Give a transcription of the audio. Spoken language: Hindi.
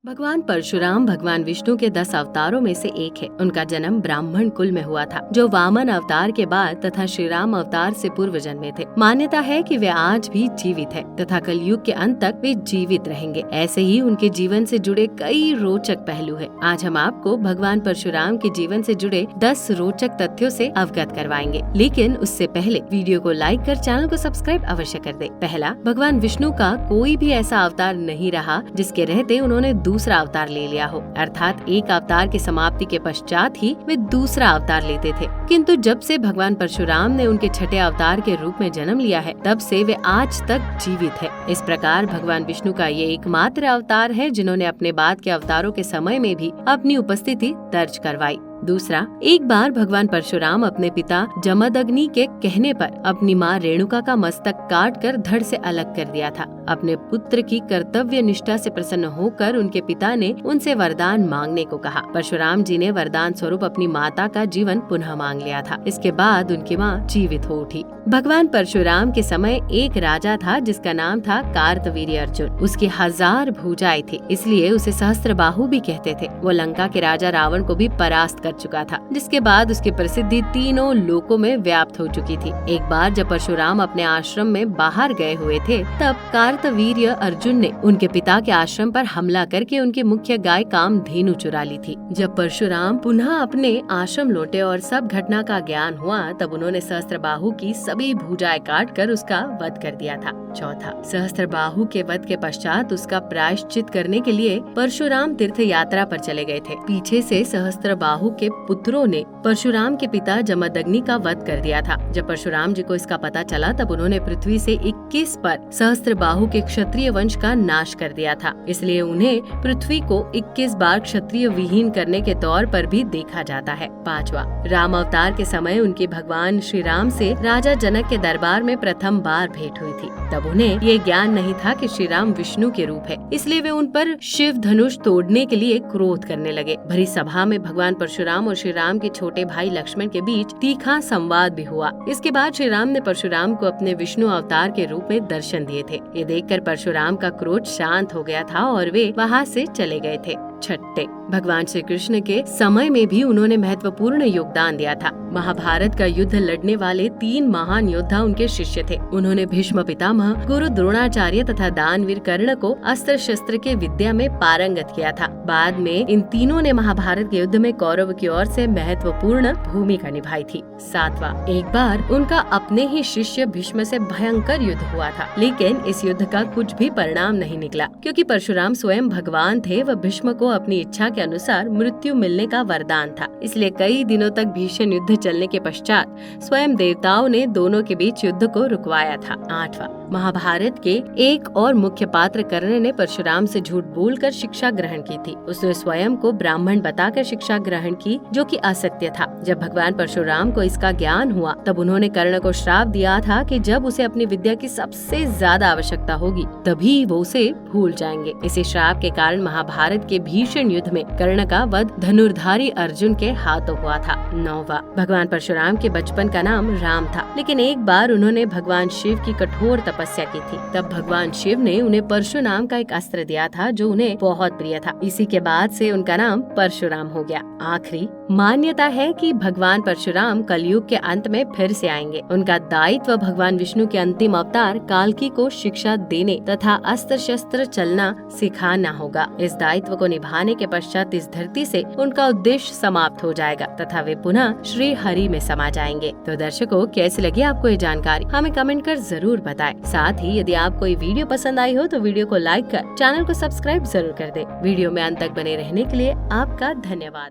भगवान परशुराम भगवान विष्णु के 10 अवतारों में से एक है। उनका जन्म ब्राह्मण कुल में हुआ था, जो वामन अवतार के बाद तथा श्री राम अवतार से पूर्व जन्मे थे। मान्यता है कि वे आज भी जीवित है तथा कलयुग के अंत तक वे जीवित रहेंगे। ऐसे ही उनके जीवन से जुड़े कई रोचक पहलू है। आज हम आपको भगवान परशुराम के जीवन से जुड़े 10 रोचक तथ्यों से अवगत करवाएंगे, लेकिन उससे पहले वीडियो को लाइक कर चैनल को सब्सक्राइब अवश्य कर दे। पहला, भगवान विष्णु का कोई भी ऐसा अवतार नहीं रहा जिसके रहते उन्होंने दूसरा अवतार ले लिया हो, अर्थात एक अवतार की समाप्ति के पश्चात ही वे दूसरा अवतार लेते थे। किंतु जब से भगवान परशुराम ने उनके छठे अवतार के रूप में जन्म लिया है, तब से वे आज तक जीवित है। इस प्रकार भगवान विष्णु का ये एकमात्र अवतार है जिन्होंने अपने बाद के अवतारों के समय में भी अपनी उपस्थिति दर्ज करवाई। दूसरा, एक बार भगवान परशुराम अपने पिता जमदग्नि के कहने पर अपनी माँ रेणुका का मस्तक काट कर धड़ से अलग कर दिया था। अपने पुत्र की कर्तव्य निष्ठा से प्रसन्न होकर उनके पिता ने उनसे वरदान मांगने को कहा। परशुराम जी ने वरदान स्वरूप अपनी माता का जीवन पुनः मांग लिया था। इसके बाद उनकी माँ जीवित हो उठी। भगवान परशुराम के समय एक राजा था जिसका नाम था कार्तवीर्य अर्जुन। उसकी 1000 भुजाएं थी, इसलिए उसे सहस्त्रबाहु भी कहते थे। वो लंका के राजा रावण को भी परास्त कर चुका था, जिसके बाद उसकी प्रसिद्धि तीनों लोकों में व्याप्त हो चुकी थी। एक बार जब परशुराम अपने आश्रम में बाहर गए हुए थे, तब कार्तवीर्य अर्जुन ने उनके पिता के आश्रम पर हमला करके उनकी मुख्य गाय कामधेनु चुरा ली थी। जब परशुराम पुनः अपने आश्रम लौटे और सब घटना का ज्ञान हुआ, तब उन्होंने सहस्त्रबाहु की सभी भुजाएं काट कर उसका वध कर दिया था। चौथा, सहस्त्रबाहु के वध के पश्चात उसका प्रायश्चित करने के लिए परशुराम तीर्थ यात्रा पर चले गए थे। पीछे से सहस्त्रबाहु के पुत्रों ने परशुराम के पिता जमदग्नि का वध कर दिया था। जब परशुराम जी को इसका पता चला, तब उन्होंने पृथ्वी से 21 पर सहस्त्रबाहु के क्षत्रिय वंश का नाश कर दिया था। इसलिए उन्हें पृथ्वी को 21 बार क्षत्रिय विहीन करने के तौर पर भी देखा जाता है। पांचवा, राम अवतार के समय उनकी भगवान श्री राम से राजा जनक के दरबार में प्रथम बार भेंट हुई थी। तब उन्हें ये ज्ञान नहीं था कि श्री राम विष्णु के रूप है, इसलिए वे उन पर शिव धनुष तोड़ने के लिए क्रोध करने लगे। भरी सभा में भगवान परशुराम और श्री राम के छोटे भाई लक्ष्मण के बीच तीखा संवाद भी हुआ। इसके बाद श्री राम ने परशुराम को अपने विष्णु अवतार के रूप में दर्शन दिए थे। ये देखकर परशुराम का क्रोध शांत हो गया था और वे वहाँ से चले गए थे। छठे, भगवान श्री कृष्ण के समय में भी उन्होंने महत्वपूर्ण योगदान दिया था। महाभारत का युद्ध लड़ने वाले 3 महान योद्धा उनके शिष्य थे। उन्होंने भीष्म पितामह, गुरु द्रोणाचार्य तथा दानवीर कर्ण को अस्त्र शस्त्र के विद्या में पारंगत किया था। बाद में इन तीनों ने महाभारत के युद्ध में कौरव की ओर से महत्वपूर्ण भूमिका निभाई थी। सातवां, एक बार उनका अपने ही शिष्य भीष्म से भयंकर युद्ध हुआ था, लेकिन इस युद्ध का कुछ भी परिणाम नहीं निकला, क्योंकि परशुराम स्वयं भगवान थे। वह भीष्म को अपनी इच्छा के अनुसार मृत्यु मिलने का वरदान था। इसलिए कई दिनों तक भीषण युद्ध चलने के पश्चात स्वयं देवताओं ने दोनों के बीच युद्ध को रुकवाया था। आठवां, महाभारत के एक और मुख्य पात्र कर्ण ने परशुराम से झूठ बोलकर शिक्षा ग्रहण की थी। उसने स्वयं को ब्राह्मण बताकर शिक्षा ग्रहण की, जो कि असत्य था। जब भगवान परशुराम को इसका ज्ञान हुआ, तब उन्होंने कर्ण को श्राप दिया था कि जब उसे अपनी विद्या की सबसे ज्यादा आवश्यकता होगी, तभी वो उसे भूल जाएंगे। इसी श्राप के कारण महाभारत के भीषण युद्ध में कर्ण का वध धनुर्धारी अर्जुन के हाथों हुआ था। नौवां, भगवान परशुराम के बचपन का नाम राम था, लेकिन एक बार उन्होंने भगवान शिव की कठोर तपस्या की थी। तब भगवान शिव ने उन्हें परशु नाम का एक अस्त्र दिया था, जो उन्हें बहुत प्रिय था। इसी के बाद से उनका नाम परशुराम हो गया। आखिरी, मान्यता है कि भगवान परशुराम कलयुग के अंत में फिर से आएंगे। उनका दायित्व भगवान विष्णु के अंतिम अवतार कालकी को शिक्षा देने तथा अस्त्र शस्त्र चलना सिखाना होगा। इस दायित्व को निभाने के पश्चात इस धरती से उनका उद्देश्य समाप्त हो जाएगा तथा वे पुनः श्री हरि में समा जाएंगे। तो दर्शकों, कैसी लगी आपको ये जानकारी, हमें कमेंट कर जरूर बताएं। साथ ही यदि आपको ये वीडियो पसंद आई हो तो वीडियो को लाइक कर चैनल को सब्सक्राइब जरूर कर दें। वीडियो में अंत तक बने रहने के लिए आपका धन्यवाद।